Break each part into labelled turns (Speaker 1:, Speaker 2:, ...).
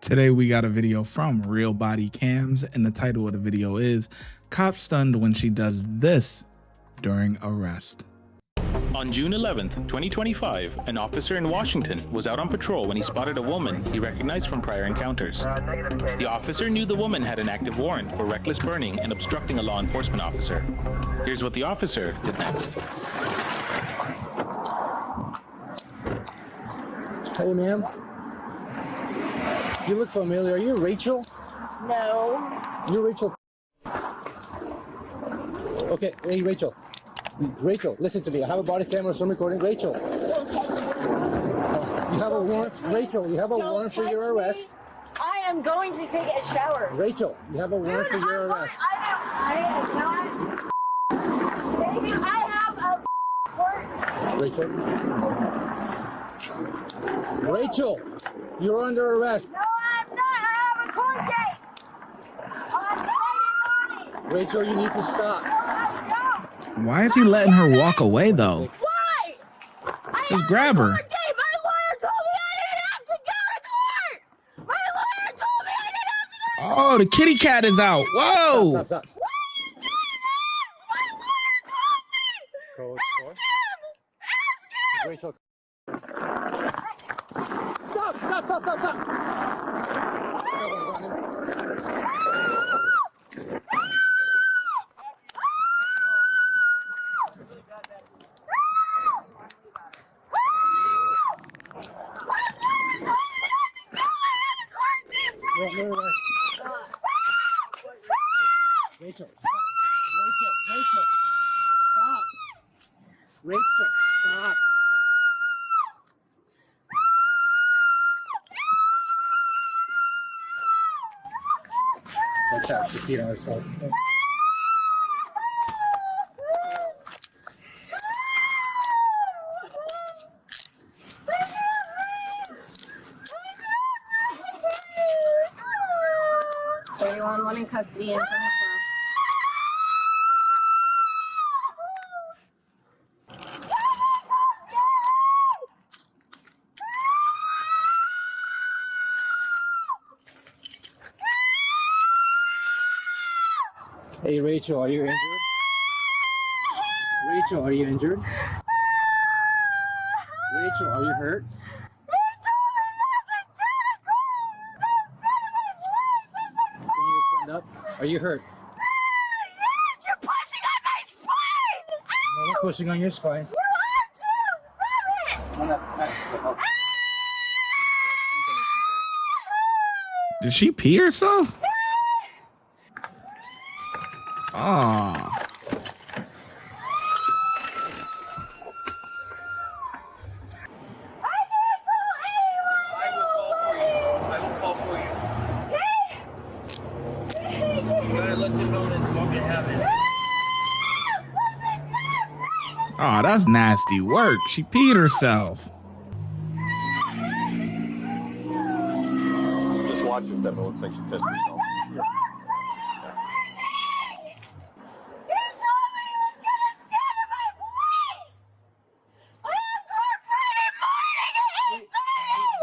Speaker 1: Today we got a video from Real Body Cams, and the title of the video is "Cop Stunned When She Does This During Arrest."
Speaker 2: On June 11th, 2025, an officer in Washington was out on patrol when he spotted a woman he recognized from prior encounters. The officer knew the woman had an active warrant for reckless burning and obstructing a law enforcement officer. Here's what the officer did next.
Speaker 3: Hey, ma'am. You look familiar. Are you Rachel?
Speaker 4: No.
Speaker 3: You're Rachel. Okay, hey, Rachel. Rachel, listen to me. I have a body camera, so I'm recording. Rachel. You have a warrant. Rachel, you have a warrant for your arrest.
Speaker 4: I am going to take a shower.
Speaker 3: Rachel, you have a warrant for your arrest.
Speaker 4: I have a warrant.
Speaker 3: Rachel, you're under arrest.
Speaker 4: No, I'm not. I have a court date. On Friday morning.
Speaker 3: Rachel, you need to stop.
Speaker 4: No, I don't.
Speaker 1: Why is he letting her walk away though?
Speaker 4: Why?
Speaker 1: Just grab her.
Speaker 4: My lawyer told me I didn't have to go to court. My lawyer told me I didn't have to go to court.
Speaker 1: Oh, the kitty cat is out. Whoa.
Speaker 3: Stop.
Speaker 4: Why are you doing this? My lawyer told me. Ask him.
Speaker 3: Rachel. Stop. Rachel, stop. Watch out, she peed on herself.
Speaker 4: One in custody and coming
Speaker 3: Hey, Rachel, are you injured? Rachel, are you injured? Rachel, are you hurt? Can you stand up? Are you hurt?
Speaker 4: You're pushing on my spine!
Speaker 3: No one's pushing on your spine.
Speaker 1: Did she pee herself? Oh. Oh, that's nasty work. She peed herself.
Speaker 5: Just watch yourself. It looks like she pissed herself.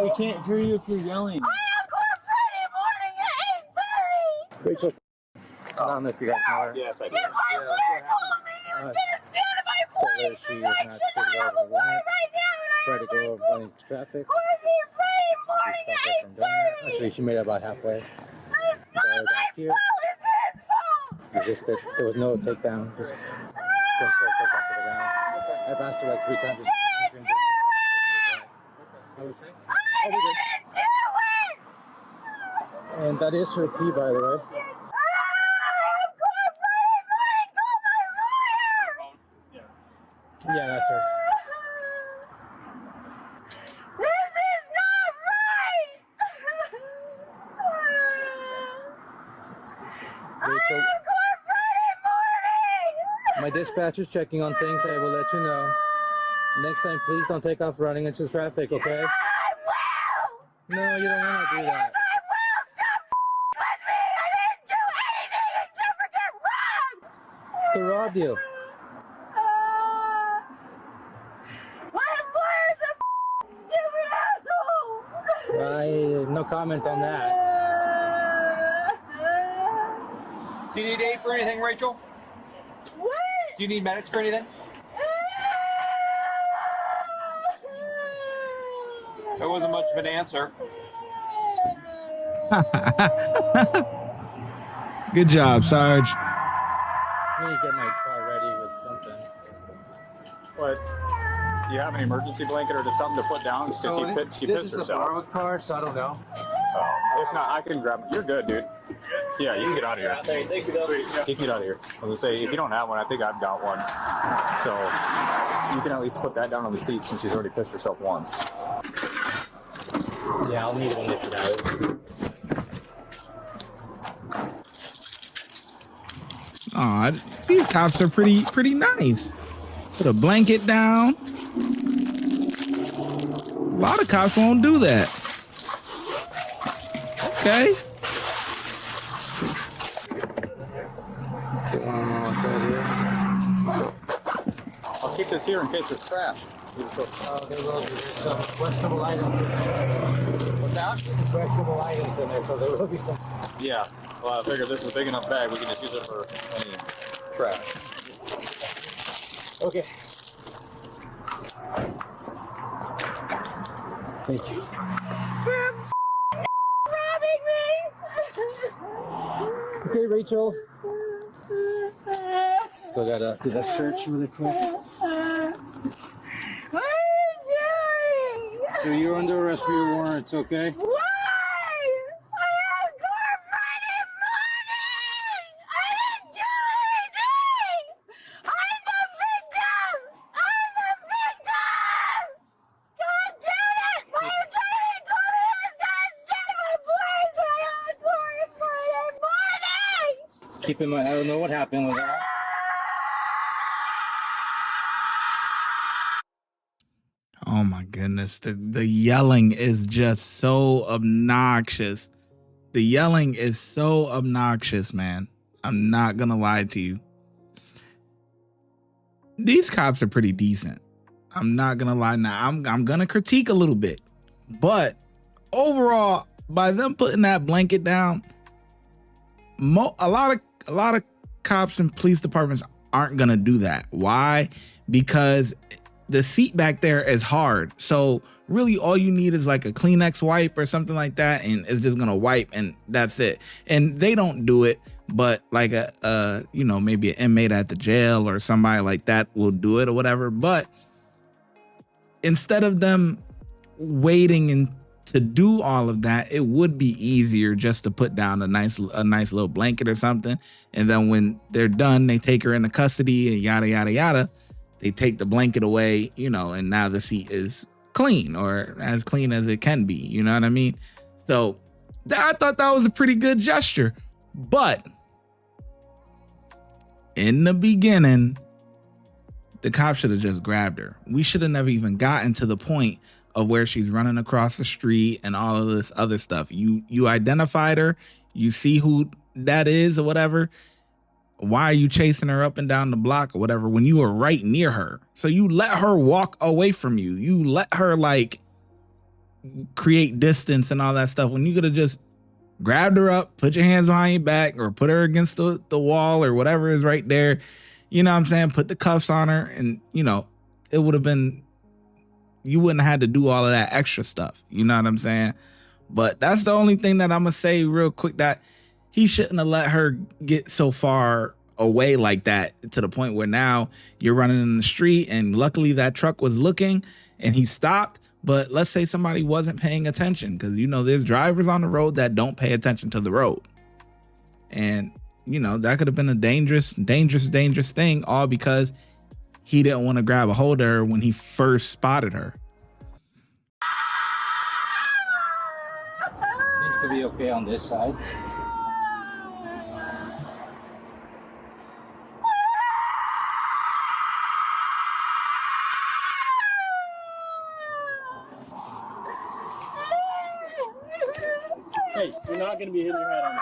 Speaker 3: We can't hear you if you're yelling.
Speaker 4: I have court Friday morning at 8:30.
Speaker 3: Rachel, I don't know if you guys know her.
Speaker 5: Yes, I do.
Speaker 4: My lawyer told me he was going to stand at my point.
Speaker 3: She
Speaker 4: I
Speaker 3: is not
Speaker 4: should not have a warrant right now.
Speaker 3: Tried to go running traffic.
Speaker 4: Court Friday morning
Speaker 3: She
Speaker 4: at
Speaker 3: stopped her from doing that.
Speaker 4: 8:30.
Speaker 3: Actually, she made it about halfway.
Speaker 4: It's not my
Speaker 3: Here.
Speaker 4: fault. It's his fault.
Speaker 3: Resisted. There was no takedown. Just control takedown to the ground. I've asked her like 3 times.
Speaker 4: I didn't do it.
Speaker 3: And that is her pee, by the way.
Speaker 4: I have court Friday morning. Call my lawyer.
Speaker 3: Yeah, that's hers.
Speaker 4: This is not right.
Speaker 3: Rachel,
Speaker 4: I have court Friday morning.
Speaker 3: my dispatcher's checking on things. I will let you know. Next time, please don't take off running into traffic, okay?
Speaker 4: I will.
Speaker 3: No, you don't want to do that.
Speaker 4: I will. Stop with me. I didn't do anything except for get robbed.
Speaker 3: Who robbed you?
Speaker 4: My lawyer's a stupid asshole.
Speaker 3: I have no comment on that.
Speaker 5: Do you need aid for anything, Rachel?
Speaker 4: What?
Speaker 5: Do you need medics for anything? That wasn't much of an answer.
Speaker 1: Good job, Sarge.
Speaker 3: I need to get my car ready with something.
Speaker 5: What? Do you have an emergency blanket or just something to put down? Because she pissed
Speaker 3: This is a
Speaker 5: herself.
Speaker 3: borrowed car, so I don't know.
Speaker 5: If not, I can grab it. You're good, dude. Yeah, you can get out of here.
Speaker 3: Thank you,
Speaker 5: You can get out of here. I was gonna say, if you don't have one, I think I've got one. So you can at least put that down on the seat since she's already pissed herself once.
Speaker 3: Yeah, I'll need one if it out.
Speaker 1: Aw, these cops are pretty nice. Put a blanket down. A lot of cops won't do that. Okay.
Speaker 5: I'll keep this here in case it's trash.
Speaker 3: Oh, there will be some questionable items.
Speaker 5: What's that?
Speaker 3: Questionable items in there, so there will be some.
Speaker 5: Yeah. Well, I figured this is a big enough bag. We can just use it for any trash.
Speaker 3: Okay. Thank you.
Speaker 4: Robbing me!
Speaker 3: Okay, Rachel. Still gotta do that search really quick.
Speaker 4: What are you doing?
Speaker 3: So you're under arrest for your warrants, okay?
Speaker 4: Why? I have corporate money! I didn't do anything! I'm the victim! I'm the victim! God damn it! My attorney told me I was gonna stay my place and I got corporate money!
Speaker 3: Keep in mind, I don't know what happened with that.
Speaker 1: Oh my goodness. The yelling is just so obnoxious. The yelling is so obnoxious, man. I'm not gonna lie to you. These cops are pretty decent. I'm not gonna lie. Now I'm gonna critique a little bit, but overall, by them putting that blanket down, a lot of cops and police departments aren't gonna do that. Why? Because the seat back there is hard. So really all you need is like a Kleenex wipe or something like that, and it's just gonna wipe and that's it. And they don't do it, but like maybe an inmate at the jail or somebody like that will do it or whatever. But instead of them waiting and to do all of that, it would be easier just to put down a nice little blanket or something. And then when they're done, they take her into custody and yada, yada, yada. They take the blanket away, and now the seat is clean or as clean as it can be. You know what I mean? So I thought that was a pretty good gesture. But in the beginning, the cop should have just grabbed her. We should have never even gotten to the point of where she's running across the street and all of this other stuff. You identified her. You see who that is or whatever. Why are you chasing her up and down the block or whatever when you were right near her? So you let her walk away from you. You let her like create distance and all that stuff when you could have just grabbed her up, put your hands behind your back or put her against the wall or whatever is right there. You know what I'm saying? Put the cuffs on her and, it would have been, you wouldn't have had to do all of that extra stuff. You know what I'm saying? But that's the only thing that I'm going to say real quick, that he shouldn't have let her get so far away like that to the point where now you're running in the street and luckily that truck was looking and he stopped. But let's say somebody wasn't paying attention because, there's drivers on the road that don't pay attention to the road. And, that could have been a dangerous thing, all because he didn't want to grab a hold of her when he first spotted her.
Speaker 3: Seems to be okay on this side.
Speaker 5: Hey, you're not going to be hitting your head on that.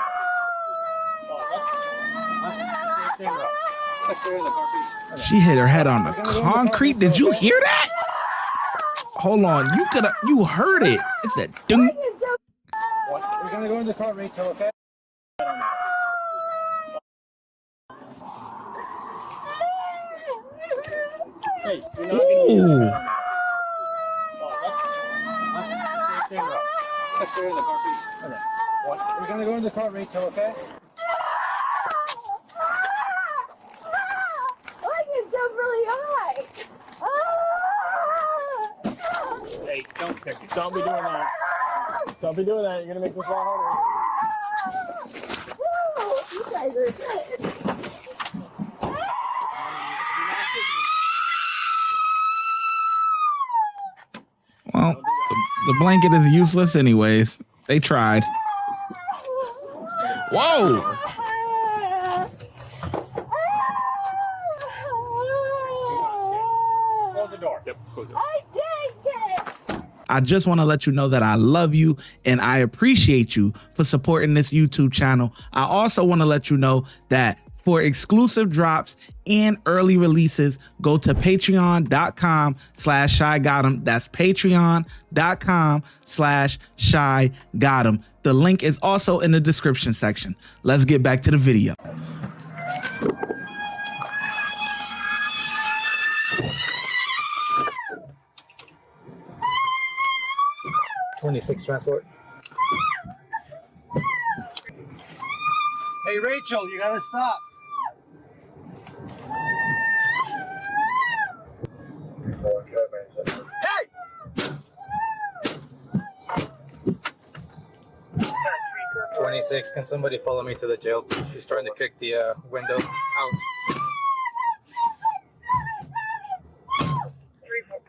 Speaker 1: She hit her head on the concrete. Did you hear that? Hold on. You heard it. It's that ding.
Speaker 3: gonna go in the car, Rachel, okay?
Speaker 5: Hey, you're not gonna be
Speaker 1: Ooh.
Speaker 5: Let's go in the car, please. Okay. What?
Speaker 3: We're gonna go in the car, Rachel, okay?
Speaker 4: I can jump really high.
Speaker 5: Hey, don't pick it. Don't be doing that. Don't be doing that. You're gonna make this a lot harder.
Speaker 4: You guys are good.
Speaker 1: Well, the blanket is useless anyways. They tried. Whoa!
Speaker 5: Close the door. Yep, close it.
Speaker 4: I did it.
Speaker 1: I just want to let you know that I love you and I appreciate you for supporting this YouTube channel. I also want to let you know that for exclusive drops and early releases, go to patreon.com/ShyGotEm. That's patreon.com/ShyGotEm. The link is also in the description section. Let's get back to the video.
Speaker 3: '26 transport. Hey, Rachel, you gotta stop. Hey! 26, can somebody follow me to the jail? She's trying to kick the window out.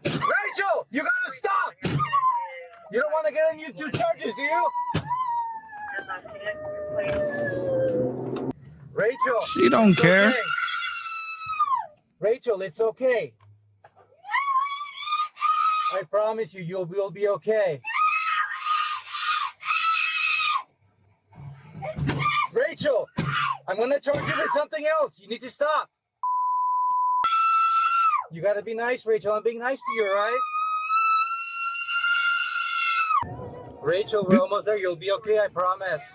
Speaker 3: Rachel, you gotta stop! You don't want to get on YouTube charges, do you? Rachel,
Speaker 1: She don't
Speaker 3: it's
Speaker 1: care.
Speaker 3: okay. Rachel, it's okay. I promise you, you'll be okay. Rachel, I'm gonna charge you with something else. You need to stop. You gotta be nice, Rachel. I'm being nice to you, all right? Rachel, we're almost there. You'll be okay, I promise.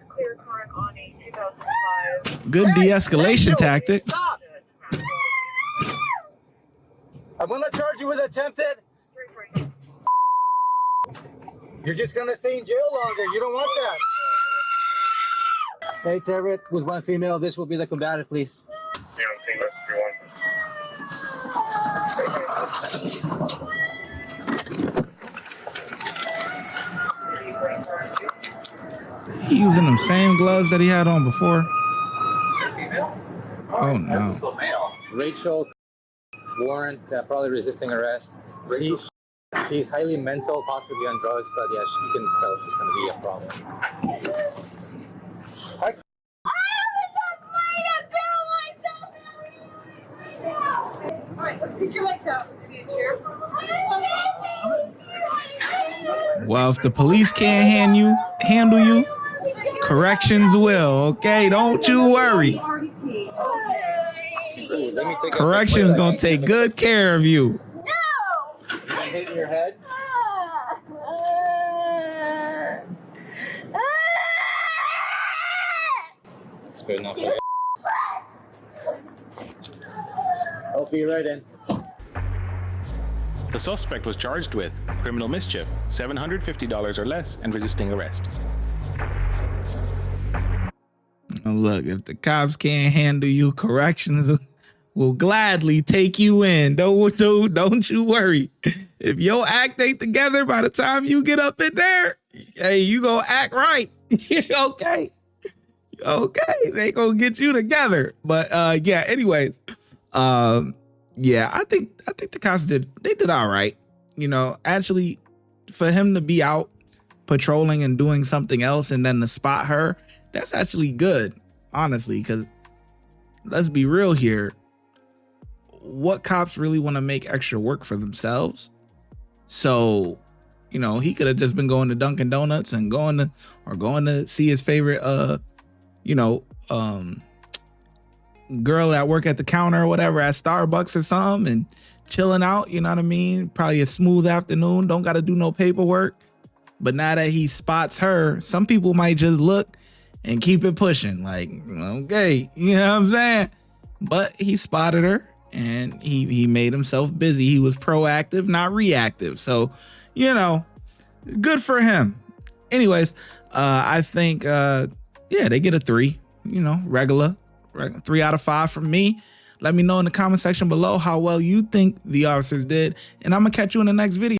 Speaker 6: Clear current on a 2005.
Speaker 1: Good
Speaker 3: Hey,
Speaker 1: de-escalation
Speaker 3: Rachel,
Speaker 1: tactic.
Speaker 3: Stop! I'm gonna charge you with attempted. You're just gonna stay in jail longer. You don't want that. Hey, Everett, with one female, this will be the combatant, please.
Speaker 1: He using them same gloves that he had on before. Oh no.
Speaker 3: Rachel, warrant, probably resisting arrest. She's highly mental, possibly on drugs, but yeah, you can tell she's going to be a problem.
Speaker 6: Alright, let's kick your legs out. Give you a chair.
Speaker 1: Well, if the police can't handle you, corrections will. Okay, don't you worry.
Speaker 3: Let me take
Speaker 1: Corrections gonna take good care of you.
Speaker 3: hit in your head. It's good enough. I'll be right in.
Speaker 2: The suspect was charged with criminal mischief, $750 or less, and resisting arrest.
Speaker 1: Now look, if the cops can't handle you, corrections will gladly take you in. Don't you worry. If your act ain't together by the time you get up in there, hey, you gonna act right. Okay. Okay, they gonna get you together. But yeah, anyways, yeah, I think the cops did all right. You know, actually, for him to be out patrolling and doing something else and then to spot her, that's actually good, honestly, because let's be real here. What cops really want to make extra work for themselves? So, you know, he could have just been going to Dunkin' Donuts and going to see his favorite girl that work at the counter or whatever at Starbucks or something and chilling out, you know what I mean? Probably a smooth afternoon, don't got to do no paperwork. But now that he spots her, some people might just look and keep it pushing. Like, okay, you know what I'm saying? But he spotted her and he made himself busy. He was proactive, not reactive. So, you know, good for him. Anyways, I think, yeah, they get a 3, you know, regular 3 out of 5 from me. Let me know in the comment section below how well you think the officers did. And I'm going to catch you in the next video.